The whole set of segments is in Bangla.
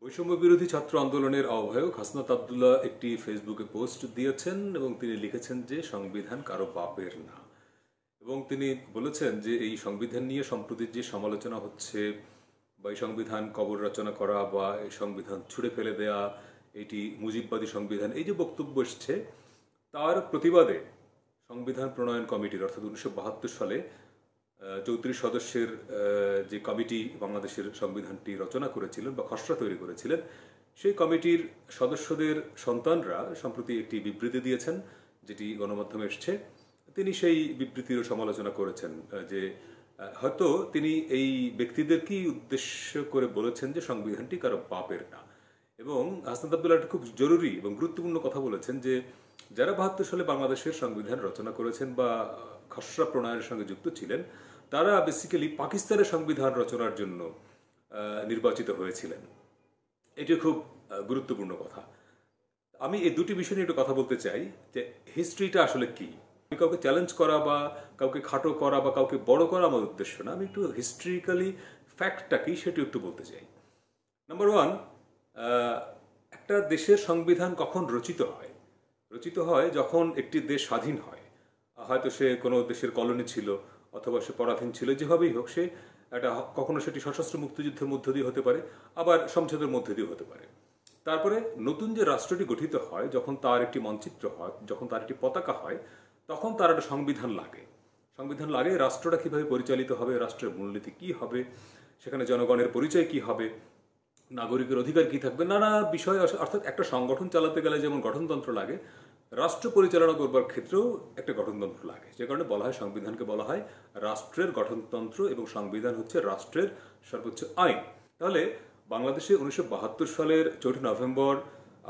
বৈষম্য বিরোধী ছাত্র আন্দোলনের আহ্বায়ক হাসনাত আবদুল্লাহ একটি ফেসবুকে পোস্ট দিয়েছেন এবং তিনি লিখেছেন যে সংবিধান কারো বাপের না। এবং তিনি বলেছেন যে এই সংবিধান নিয়ে সম্প্রতি যে সমালোচনা হচ্ছে বা এই সংবিধান কবর রচনা করা বা এই সংবিধান ছুঁড়ে ফেলে দেয়া, এটি মুজিববাদী সংবিধান, এই যে বক্তব্য এসছে তার প্রতিবাদে সংবিধান প্রণয়ন কমিটির অর্থাৎ 1972 সালে 34 সদস্যের যে কমিটি বাংলাদেশের সংবিধানটি রচনা করেছিলেন বা খসড়া তৈরি করেছিলেন, সেই কমিটির সদস্যদের সন্তানরা সম্প্রতি একটি বিবৃতি দিয়েছেন যেটি গণমাধ্যমে এসছে। তিনি সেই বিবৃতিরও সমালোচনা করেছেন যে হয়তো তিনি এই ব্যক্তিদেরকেই উদ্দেশ্য করে বলেছেন যে সংবিধানটি কারো বাপের না। এবং হাসনাত আবদুল্লাহ খুব জরুরি এবং গুরুত্বপূর্ণ কথা বলেছেন যে যারা 72 সালে বাংলাদেশের সংবিধান রচনা করেছেন বা খসড়া প্রণয়নের সঙ্গে যুক্ত ছিলেন, তারা বেসিক্যালি পাকিস্তানের সংবিধান রচনার জন্য নির্বাচিত হয়েছিলেন। এটি খুব গুরুত্বপূর্ণ কথা। আমি এই দুটি বিষয় নিয়ে একটু কথা বলতে চাই যে হিস্ট্রিটা আসলে কি। আমি কাউকে চ্যালেঞ্জ করা বা কাউকে খাটো করা বা কাউকে বড় করা আমার উদ্দেশ্য না, আমি একটু হিস্ট্রিক্যালি ফ্যাক্টটা কি সেটি একটু বলতে চাই। নাম্বার ওয়ান, একটা দেশের সংবিধান কখন রচিত হয়? রচিত হয় যখন একটি দেশ স্বাধীন হয়। হয়তো সে কোনো দেশের কলোনি ছিল অথবা সে পরাধীন ছিল, যেভাবেই হোক সে একটা, কখনো সেটি সশস্ত্র মুক্তিযুদ্ধের মধ্য দিয়ে হতে পারে, আবার সংসদের মধ্য দিয়ে হতে পারে। তারপরে নতুন যে রাষ্ট্রটি গঠিত হয়, যখন তার একটি মানচিত্র হয়, যখন তার একটি পতাকা হয়, তখন তার একটা সংবিধান লাগে। সংবিধান লাগে রাষ্ট্রটা কীভাবে পরিচালিত হবে, রাষ্ট্রের মূলনীতি কী হবে, সেখানে জনগণের পরিচয় কী হবে, নাগরিকের অধিকার কী থাকবে, নানা বিষয়। অর্থাৎ একটা সংগঠন চালাতে গেলে যেমন গঠনতন্ত্র লাগে, রাষ্ট্র পরিচালনা করবার ক্ষেত্রেও একটা গঠনতন্ত্র লাগে। যে কারণে বলা হয় সংবিধানকে বলা হয় রাষ্ট্রের গঠনতন্ত্র এবং সংবিধান হচ্ছে রাষ্ট্রের সর্বোচ্চ আইন। তাহলে বাংলাদেশে 1972 সালের 4 নভেম্বর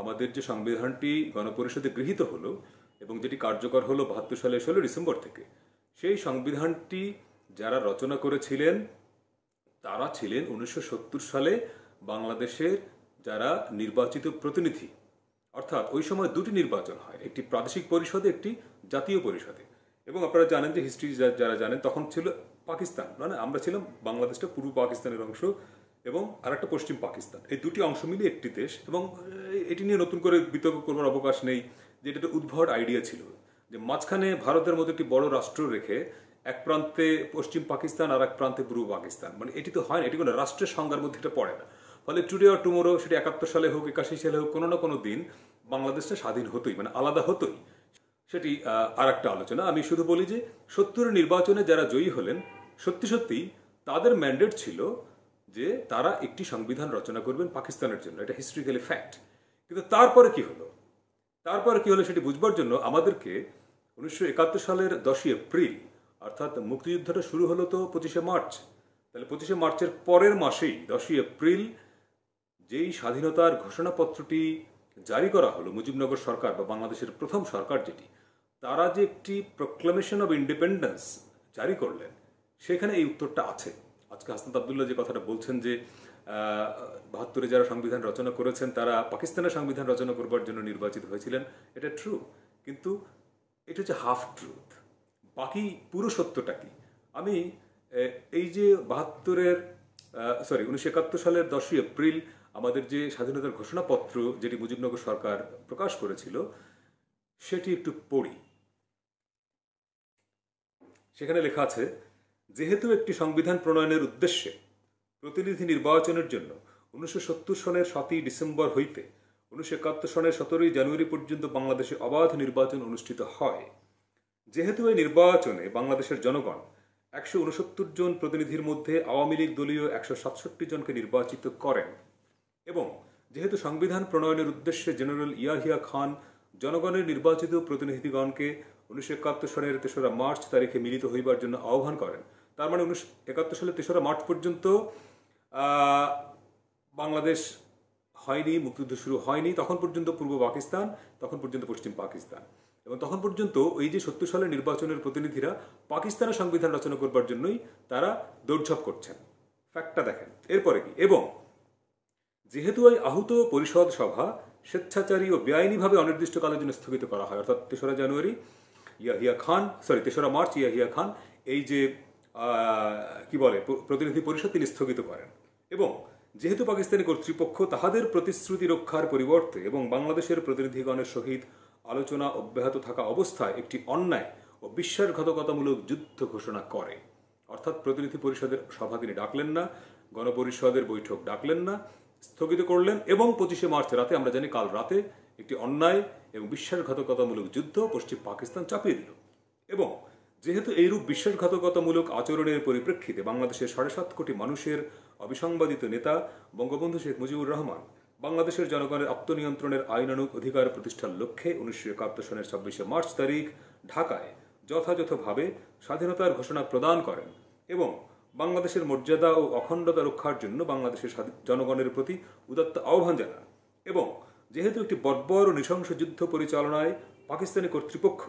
আমাদের যে সংবিধানটি গণপরিষদে গৃহীত হলো এবং যেটি কার্যকর হলো 72 সালের 16 ডিসেম্বর থেকে, সেই সংবিধানটি যারা রচনা করেছিলেন তারা ছিলেন 1970 সালে বাংলাদেশের যারা নির্বাচিত প্রতিনিধি। অর্থাৎ ওই সময় দুটি নির্বাচন হয়, একটি প্রাদেশিক পরিষদে, একটি জাতীয় পরিষদে। এবং আপনারা জানেন যে হিস্ট্রি যারা জানেন, তখন ছিল পাকিস্তান, মানে আমরা ছিলাম বাংলাদেশটা পূর্ব পাকিস্তানের অংশ এবং আরেকটা পশ্চিম পাকিস্তান, এই দুটি অংশ মিলিয়ে একটি দেশ। এবং এটি নিয়ে নতুন করে বিতর্ক করবার অবকাশ নেই যে এটা একটা উদ্ভট আইডিয়া ছিল যে মাঝখানে ভারতের মতো একটি বড় রাষ্ট্র রেখে এক প্রান্তে পশ্চিম পাকিস্তান আর এক প্রান্তে পূর্ব পাকিস্তান, মানে এটি তো হয় না, এটি কোনো রাষ্ট্রের সংজ্ঞার মধ্যে এটা পড়ে না। ফলে টুডে অর টুমোরো, সেটি 71 সালে হোক, 81 সালে হোক, কোনো না কোনো দিন বাংলাদেশটা স্বাধীন হতোই, মানে আলাদা হতোই। সেটি আর একটা আলোচনা। আমি শুধু বলি যে 70 নির্বাচনে যারা জয়ী হলেন, সত্যি সত্যি তাদের ম্যান্ডেট ছিল যে তারা একটি সংবিধান রচনা করবেন পাকিস্তানের জন্য। এটা হিস্ট্রিক্যালি ফ্যাক্ট। কিন্তু তারপরে কি হলো, সেটি বুঝবার জন্য আমাদেরকে 1971 সালের 10ই এপ্রিল, অর্থাৎ মুক্তিযুদ্ধটা শুরু হলো তো 25শে মার্চ, তাহলে 25শে মার্চের পরের মাসেই 10ই এপ্রিল যেই স্বাধীনতার ঘোষণাপত্রটি জারি করা হলো, মুজিবনগর সরকার বা বাংলাদেশের প্রথম সরকার যেটি, তারা যে একটি প্রোক্লামেশন অব ইন্ডিপেন্ডেন্স জারি করলেন, সেখানে এই উত্তরটা আছে। আজকে হাসনাত আবদুল্লাহ যে কথাটা বলছেন যে 72-এ যারা সংবিধান রচনা করেছেন তারা পাকিস্তানের সংবিধান রচনা করবার জন্য নির্বাচিত হয়েছিলেন, এটা ট্রু, কিন্তু এটা হচ্ছে হাফ ট্রুথ। বাকি পুরো সত্যটা কি? আমি এই যে 1971 সালের 10ই এপ্রিল আমাদের যে স্বাধীনতার ঘোষণাপত্র যেটি মুজিবনগর সরকার প্রকাশ করেছিল, সেটি একটু পড়ি। সেখানে লেখা আছে, যেহেতু একটি সংবিধান প্রণয়নের উদ্দেশ্যে প্রতিনিধি নির্বাচনের জন্য 1970 সনের 7ই ডিসেম্বর হইতে 1971 সনের 17ই জানুয়ারি পর্যন্ত বাংলাদেশে অবাধ নির্বাচন অনুষ্ঠিত হয়, যেহেতু এই নির্বাচনে বাংলাদেশের জনগণ 169 জন প্রতিনিধির মধ্যে আওয়ামী লীগ দলীয় 167 জনকে নির্বাচিত করেন, এবং যেহেতু সংবিধান প্রণয়নের উদ্দেশ্যে জেনারেল ইয়াহিয়া খান জনগণের নির্বাচিত প্রতিনিধিগণকে 1971 সনের 3রা মার্চ তারিখে মিলিত হইবার জন্য আহ্বান করেন, তার মানে 1971 সালের 3রা মার্চ পর্যন্ত বাংলাদেশ হয়নি, মুক্তিযুদ্ধ শুরু হয়নি। তখন পর্যন্ত পূর্ব পাকিস্তান, তখন পর্যন্ত পশ্চিম পাকিস্তান, এবং তখন পর্যন্ত ওই যে 70 সালের নির্বাচনের প্রতিনিধিরা পাকিস্তানের সংবিধান রচনা করবার জন্যই তারা দৌড়ঝাঁপ করছেন। ফ্যাক্টটা দেখেন এরপরে কি, এবং যেহেতু ওই আহুত পরিষদ সভা স্বেচ্ছাচারী ও বেআইনিভাবে অনির্দিষ্টকালের জন্য স্থগিত করা হয়, অর্থাৎ 3রা মার্চ ইয়াহিয়া খান এই যে প্রতিনিধি পরিষদ তিনি স্থগিত করেন, এবং যেহেতু পাকিস্তানি কর্তৃপক্ষ তাহাদের প্রতিশ্রুতি রক্ষার পরিবর্তে এবং বাংলাদেশের প্রতিনিধিগণের সহিত আলোচনা অব্যাহত থাকা অবস্থায় একটি অন্যায় ও বিশ্বাসঘাতকতামূলক যুদ্ধ ঘোষণা করে, অর্থাৎ প্রতিনিধি পরিষদের সভা তিনি ডাকলেন না, গণপরিষদের বৈঠক ডাকলেন না, স্থগিত করলেন এবং 25শে মার্চ রাতে, আমরা জানি কাল রাতে, একটি অন্যায় এবং বিশ্বাসঘাতকতামূলক যুদ্ধ পশ্চিম পাকিস্তান চাপিয়ে দিল। এবং যেহেতু এইরূপ বিশ্বাসঘাতকতামূলক আচরণের পরিপ্রেক্ষিতে বাংলাদেশের 7.5 কোটি মানুষের অবিসংবাদিত নেতা বঙ্গবন্ধু শেখ মুজিবুর রহমান বাংলাদেশের জনগণের আত্মনিয়ন্ত্রণের আইনানুগ অধিকার প্রতিষ্ঠার লক্ষ্যে 1971 সনের 26শে মার্চ তারিখ ঢাকায় যথাযথভাবে স্বাধীনতার ঘোষণা প্রদান করেন এবং বাংলাদেশের মর্যাদা ও অখণ্ডতা রক্ষার জন্য বাংলাদেশের জনগণের প্রতি উদাত্ত আহ্বান জানান। এবং যেহেতু একটি বর্বর ও নৃশংস যুদ্ধ পরিচালনায় পাকিস্তানি কর্তৃপক্ষ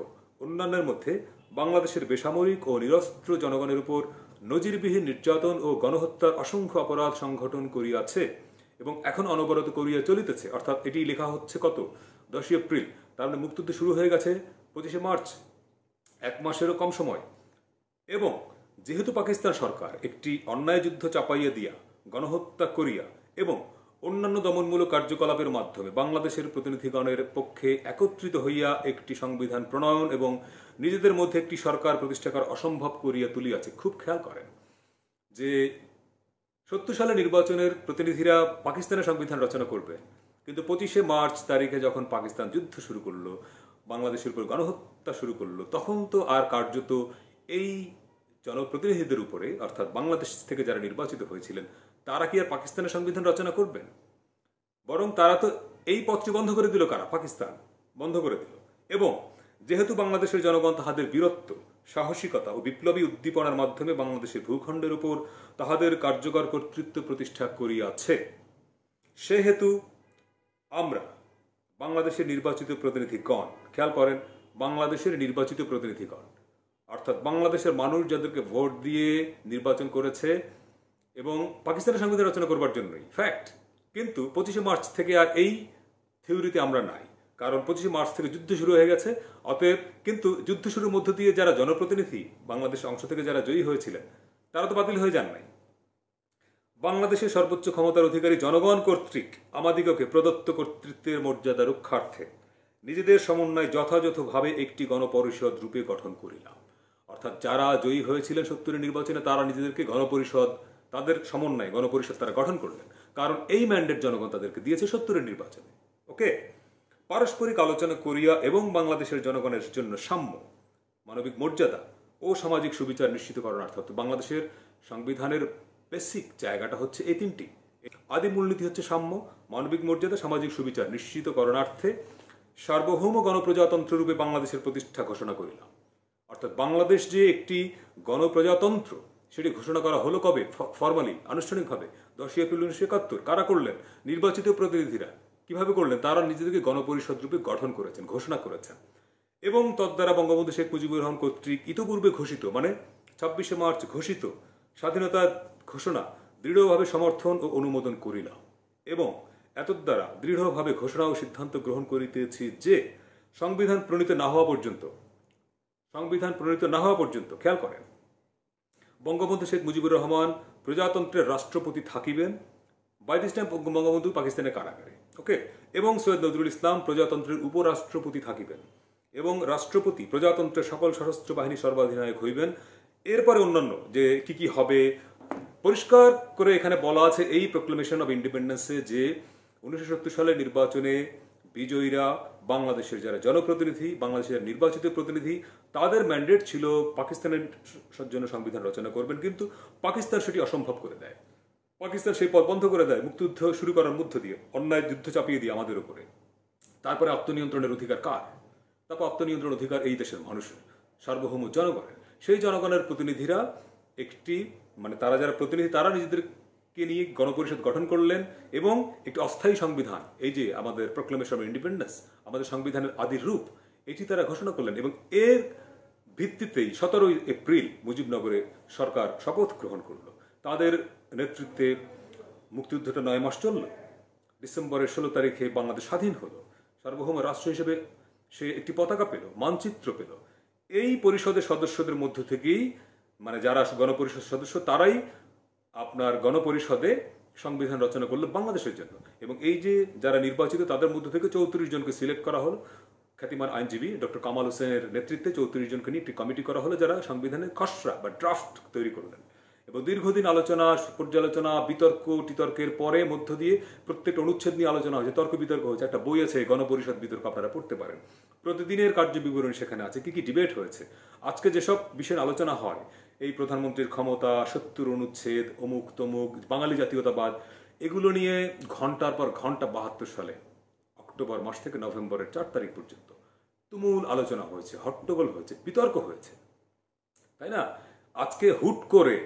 অন্যান্যের মধ্যে বাংলাদেশের বেসামরিক ও নিরস্ত্র জনগণের উপর নজিরবিহীন নির্যাতন ও গণহত্যার অসংখ্য অপরাধ সংঘটন করিয়াছে এবং এখন অনবরত করিয়া চলিতেছে, অর্থাৎ এটি লেখা হচ্ছে কত 10 এপ্রিল, তার মানে মুক্তিযুদ্ধ শুরু হয়ে গেছে 25শে মার্চ, 1 মাসেরও কম সময়। এবং যেহেতু পাকিস্তান সরকার একটি অন্যায় যুদ্ধ চাপাইয়া দিয়া, গণহত্যা করিয়া এবং অন্যান্য দমনমূলক কার্যকলাপের মাধ্যমে বাংলাদেশের প্রতিনিধিগণের পক্ষে একত্রিত হইয়া একটি সংবিধান প্রণয়ন এবং নিজেদের মধ্যে একটি সরকার প্রতিষ্ঠা করা অসম্ভব করিয়া তুলিয়াছে। খুব খেয়াল করেন যে 70 সালে নির্বাচনের প্রতিনিধিরা পাকিস্তানের সংবিধান রচনা করবে, কিন্তু 25শে মার্চ তারিখে যখন পাকিস্তান যুদ্ধ শুরু করলো, বাংলাদেশের উপর গণহত্যা শুরু করলো, তখন তো আর কার্যত এই জনপ্রতিনিধিদের উপরে, অর্থাৎ বাংলাদেশ থেকে যারা নির্বাচিত হয়েছিলেন, তারা কি আর পাকিস্তানের সংবিধান রচনা করবেন? বরং তারা তো এই পথটি বন্ধ করে দিল। কারা? পাকিস্তান বন্ধ করে দিল। এবং যেহেতু বাংলাদেশের জনগণ তাহাদের বীরত্ব, সাহসিকতা ও বিপ্লবী উদ্দীপনার মাধ্যমে বাংলাদেশের ভূখণ্ডের উপর তাহাদের কার্যকর কর্তৃত্ব প্রতিষ্ঠা করিয়াছে, সেহেতু আমরা বাংলাদেশের নির্বাচিত প্রতিনিধিগণ, খেয়াল করেন, বাংলাদেশের নির্বাচিত প্রতিনিধিগণ অর্থাৎ বাংলাদেশের মানুষ যাদেরকে ভোট দিয়ে নির্বাচন করেছে এবং পাকিস্তানের সংবিধান রচনা করবার জন্যই, ফ্যাক্ট। কিন্তু 25শে মার্চ থেকে আর এই থিওরিতে আমরা নাই, কারণ 25শে মার্চ থেকে যুদ্ধ শুরু হয়ে গেছে। অতএব কিন্তু যুদ্ধ শুরুর মধ্য দিয়ে যারা জনপ্রতিনিধি বাংলাদেশের অংশ থেকে যারা জয়ী হয়েছিলেন, তারা তো বাতিল হয়ে যান নাই। বাংলাদেশের সর্বোচ্চ ক্ষমতার অধিকারী জনগণ কর্তৃক আমাদিগকে প্রদত্ত কর্তৃত্বের মর্যাদা রক্ষার্থে নিজেদের সমন্বয় যথাযথভাবে একটি গণপরিষদ রূপে গঠন করিলাম। অর্থাৎ যারা জয়ী হয়েছিলেন 70 নির্বাচনে, তারা নিজেদেরকে গণপরিষদ, তাদের সমন্বয়ে গণপরিষদ তারা গঠন করলেন, কারণ এই ম্যান্ডেট জনগণ তাদেরকে দিয়েছে 70 নির্বাচনে। ওকে, পারস্পরিক আলোচনা করিয়া এবং বাংলাদেশের জনগণের জন্য সাম্য, মানবিক মর্যাদা ও সামাজিক সুবিচার নিশ্চিতকরণ, অর্থাৎ বাংলাদেশের সংবিধানের বেসিক জায়গাটা হচ্ছে এই তিনটি। আদি মূলনীতি হচ্ছে সাম্য, মানবিক মর্যাদা, সামাজিক সুবিচার নিশ্চিতকরণার্থে সার্বভৌম গণপ্রজাতন্ত্র রূপে বাংলাদেশের প্রতিষ্ঠা ঘোষণা করিলাম। অর্থাৎ বাংলাদেশ যে একটি গণপ্রজাতন্ত্র, সেটি ঘোষণা করা হলো কবে? ফর্মালি, আনুষ্ঠানিকভাবে 10 এপ্রিল 1971। কারা করলেন? নির্বাচিত প্রতিনিধিরা। কিভাবে করলেন? তারা নিজেদেরকে গণপরিষদ রূপে গঠন করেছেন, ঘোষণা করেছেন। এবং তদ্বারা বঙ্গবন্ধু শেখ মুজিবুর রহমান কর্তৃক ইতপূর্বে ঘোষিত, মানে 26শে মার্চ ঘোষিত স্বাধীনতার ঘোষণা দৃঢ়ভাবে সমর্থন ও অনুমোদন করিলাম। এবং এতদ্বারা দৃঢ়ভাবে ঘোষণা ও সিদ্ধান্ত গ্রহণ করিতেছি যে সংবিধান প্রণীত না হওয়া পর্যন্ত, খেয়াল করেন, বঙ্গবন্ধু শেখ মুজিবুর রহমান প্রজাতন্ত্রের রাষ্ট্রপতি থাকিবেন। বাই দিস টাইম বঙ্গবন্ধু পাকিস্তানের কারাগারে। ওকে, এবং সৈয়দ নজরুল ইসলাম প্রজাতন্ত্রের উপরাষ্ট্রপতি থাকিবেন এবং রাষ্ট্রপতি প্রজাতন্ত্রের সকল সশস্ত্র বাহিনী সর্বাধিনায়ক হইবেন। এরপরে অন্যান্য যে কি হবে পরিষ্কার করে এখানে বলা আছে এই প্রোক্লেমেশন অব ইন্ডিপেন্ডেন্সে, যে 1970 সালের নির্বাচনে বিজয়ীরা, বাংলাদেশের যারা জনপ্রতিনিধি, বাংলাদেশের নির্বাচিত প্রতিনিধি, তাদের ম্যান্ডেট ছিল পাকিস্তানের জন্য সংবিধান রচনা করবেন, কিন্তু পাকিস্তান সেটি অসম্ভব করে দেয়। পাকিস্তান সেই পথ বন্ধ করে দেয় মুক্তিযুদ্ধ শুরু করার মধ্য দিয়ে, অন্যায় যুদ্ধ চাপিয়ে দিয়ে আমাদের উপরে। তারপরে আত্মনিয়ন্ত্রণের অধিকার কার? তারপর আত্মনিয়ন্ত্রণ অধিকার এই দেশের মানুষের, সার্বভৌম জনগণের। সেই জনগণের প্রতিনিধিরা একটি, মানে তারা যারা প্রতিনিধি, তারা নিজেদেরকে নিয়ে গণপরিষদ গঠন করলেন এবং একটি অস্থায়ী সংবিধান, এই যে আমাদের প্রোক্লেমেশন অফ ইন্ডিপেন্ডেন্স, আমাদের সংবিধানের আদির রূপ, এটি তারা ঘোষণা করলেন। এবং এর ভিত্তিতেই 17 এপ্রিল মুজিবনগরে সরকার শপথ গ্রহণ করলো। তাদের নেতৃত্বে মুক্তিযুদ্ধটা 9 মাস চলল। ডিসেম্বরের 16 তারিখে বাংলাদেশ স্বাধীন হলো, সার্বভৌম রাষ্ট্র হিসেবে সে একটি পতাকা পেল, মানচিত্র পেল। এই পরিষদের সদস্যদের মধ্য থেকেই, মানে যারা গণপরিষদ সদস্য, তারাই আপনার গণপরিষদে সংবিধান রচনা করলো বাংলাদেশের জন্য। এবং এই যে যারা নির্বাচিত তাদের মধ্য থেকে 34 জনকে সিলেক্ট করা হলো, খ্যাতিমান আইনজীবী ডক্টর কামাল হোসেনের নেতৃত্বে 34 জনকে নিয়ে একটি কমিটি করা হলো যারা সংবিধানের খসড়া বা ড্রাফট তৈরি করলেন। এবং দীর্ঘদিন আলোচনা, পর্যালোচনা, বিতর্ক টিতর্কের পরে মধ্য দিয়ে প্রত্যেকটা অনুচ্ছেদ নিয়ে আলোচনা হয়েছে, তর্ক বিতর্ক হয়েছে। একটা বই আছে গণপরিষদ বিতর্ক, আপনারা পড়তে পারেন। প্রতিদিনের কার্য বিবরণী সেখানে আছে, কি কি ডিবেট হয়েছে। আজকে যেসব বিষয়ের আলোচনা হয়, এই প্রধানমন্ত্রীর ক্ষমতা, 70 অনুচ্ছেদ, অমুক তমুক, বাঙালি জাতীয়তাবাদ, এগুলো নিয়ে ঘন্টার পর ঘন্টা 72 সালে অক্টোবর মাস থেকে নভেম্বরের 4 তারিখ পর্যন্ত তুমুল আলোচনা হয়েছে, হট্টগোল হয়েছে, বিতর্ক হয়েছে, তাই না? আজকে হুট করে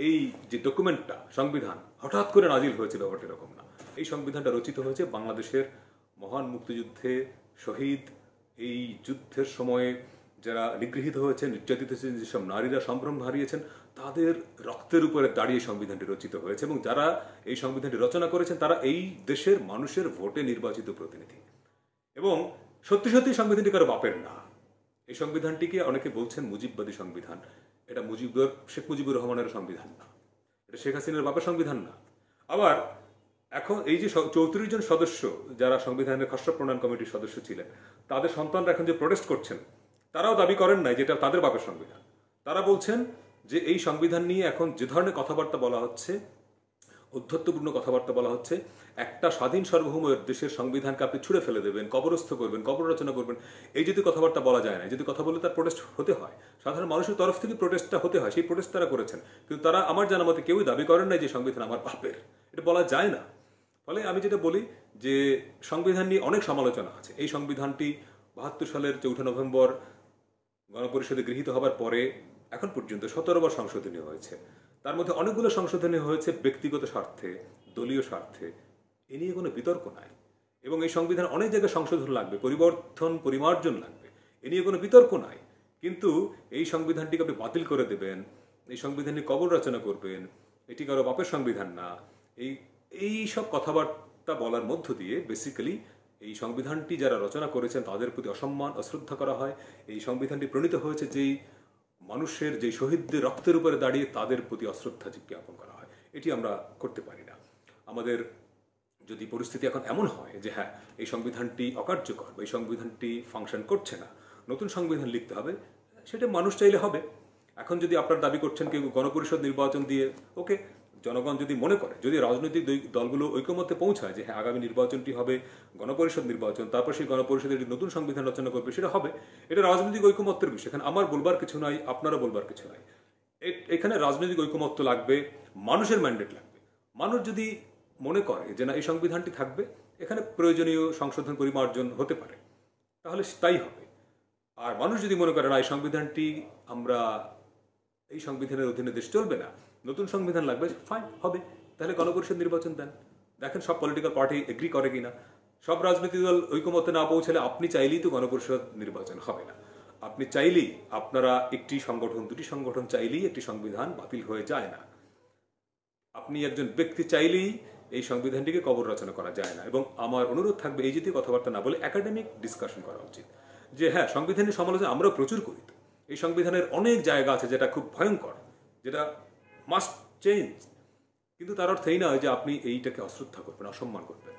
এই যে ডকুমেন্টটা, সংবিধান হঠাৎ করে নাজিল হয়েছিল ব্যাপারটা এরকম না। এই সংবিধানটা রচিত হয়েছে বাংলাদেশের মহান মুক্তিযুদ্ধে শহীদ, এই যুদ্ধের সময়ে যারা নিগৃহীত হয়েছেন, নির্যাতিত হয়েছেন, যেসব নারীরা সম্ভ্রম হারিয়েছেন, তাদের রক্তের উপরে দাঁড়িয়ে সংবিধানটি রচিত হয়েছে। এবং যারা এই সংবিধানটি রচনা করেছেন তারা এই দেশের মানুষের ভোটে নির্বাচিত প্রতিনিধি। এবং সত্যি সত্যি সংবিধানটি কারো বাপের না। এই সংবিধানটিকে অনেকে বলছেন মুজিববাদী সংবিধান। এটা শেখ মুজিবুর রহমানের সংবিধান না, এটা শেখ হাসিনার বাপের সংবিধান না। আবার এখন এই যে 34 জন সদস্য যারা সংবিধানের খসড়া প্রণয়ন কমিটির সদস্য ছিলেন, তাদের সন্তানরা এখন যে প্রোটেস্ট করছেন, তারাও দাবি করেন নাই যেটা তাদের বাপের সংবিধান। তারা বলছেন যে এই সংবিধান নিয়ে এখন যে ধরনের কথাবার্তা বলা হচ্ছে, ঔদ্ধত্যপূর্ণ কথাবার্তা বলা হচ্ছে, একটা স্বাধীন সার্বভৌম দেশের সংবিধানকে আপনি ছুঁড়ে ফেলে দেবেন, কবরস্থ করবেন, কবর রচনা করবেন, এই যদি কথাবার্তা বলা যায় না, যদি কথা বলে তার প্রোটেস্ট হতে হয়, সাধারণ মানুষের তরফ থেকে প্রোটেস্টটা হতে হয়, সেই প্রোটেস্ট তারা করেছেন। কিন্তু তারা আমার জানা মতে কেউই দাবি করেন নাই যে সংবিধান আমার বাপের, এটা বলা যায় না। ফলে আমি যেটা বলি যে সংবিধান নিয়ে অনেক সমালোচনা আছে। এই সংবিধানটি 72 সালের 4 নভেম্বর গণপরিষদে গৃহীত হবার পরে এখন পর্যন্ত 17 বার সংশোধনী হয়েছে। তার মধ্যে অনেকগুলো সংশোধনী হয়েছে ব্যক্তিগত স্বার্থে, দলীয় স্বার্থে। এ নিয়ে কোনো বিতর্ক নাই। এবং এই সংবিধান অনেক জায়গায় সংশোধন লাগবে, পরিবর্তন, পরিমার্জন লাগবে, এ নিয়ে কোনো বিতর্ক নাই। কিন্তু এই সংবিধানটিকে আপনি বাতিল করে দেবেন, এই সংবিধানে কবর রচনা করবেন, এটি কারো বাপের সংবিধান না, এই সব কথাবার্তা বলার মধ্য দিয়ে বেসিক্যালি এই সংবিধানটি যারা রচনা করেছেন তাদের প্রতি অসম্মান, অশ্রদ্ধা করা হয়। এই সংবিধানটি প্রণীত হয়েছে যেই মানুষের, যে শহীদদের রক্তের উপরে দাঁড়িয়ে তাদের প্রতি অশ্রদ্ধা জ্ঞাপন করা হয়। এটি আমরা করতে পারি না। আমাদের যদি পরিস্থিতি এখন এমন হয় যে হ্যাঁ এই সংবিধানটি অকার্যকর বা এই সংবিধানটি ফাংশন করছে না, নতুন সংবিধান লিখতে হবে, সেটা মানুষ চাইলে হবে। এখন যদি আপনার দাবি করছেন কেউ গণপরিষদ নির্বাচন দিয়ে, ওকে, জনগণ যদি মনে করে, যদি রাজনৈতিক দলগুলো ঐকমত্যে পৌঁছায় যে হ্যাঁ আগামী নির্বাচনটি হবে গণপরিষদ নির্বাচন, তারপর সেই গণপরিষদের একটি নতুন সংবিধান রচনা করবে, সেটা হবে। এটা রাজনৈতিক ঐকমত্যের বিষয়। এখানে আমার বলবার কিছু নাই, আপনারা বলবার কিছু নাই। এখানে রাজনৈতিক ঐকমত্য লাগবে, মানুষের ম্যান্ডেট লাগবে। মানুষ যদি মনে করে যে না এই সংবিধানটি থাকবে, এখানে প্রয়োজনীয় সংশোধন পরিমার্জন হতে পারে, তাহলে তাই হবে। আর মানুষ যদি মনে করে না এই সংবিধানটি আমরা, এই সংবিধানের অধীনে দেশ চলবে না, নতুন সংবিধান লাগবে, ফাইন, হবে। তাহলে গণপরিষদ নির্বাচন দেন। দেখেন সব পলিটিক্যাল পার্টি এগ্রি করে কিনা। সব রাজনৈতিক দল ঐকমত্যে না পৌঁছালে আপনি চাইলেই তো গণপরিষদ নির্বাচন হবে না। আপনি চাইলেই, আপনারা একটি সংগঠন, দুটি সংগঠন চাইলেই একটি সংবিধান বাতিল হয়ে যায় না। আপনি একজন ব্যক্তি চাইলেই এই সংবিধানটিকে কবর রচনা করা যায় না। এবং আমার অনুরোধ থাকবে এই জাতীয় কথাবার্তা না বলে একাডেমিক ডিসকাশন করা উচিত। যে হ্যাঁ সংবিধানের সমালোচনা আমরাও প্রচুর করি, এই সংবিধানের অনেক জায়গা আছে যেটা খুব ভয়ঙ্কর, যেটা মাস্ট চেঞ্জ, কিন্তু তার অর্থ এই নয় যে আপনি এইটাকে অশ্রদ্ধা করবেন, অসম্মান করবেন।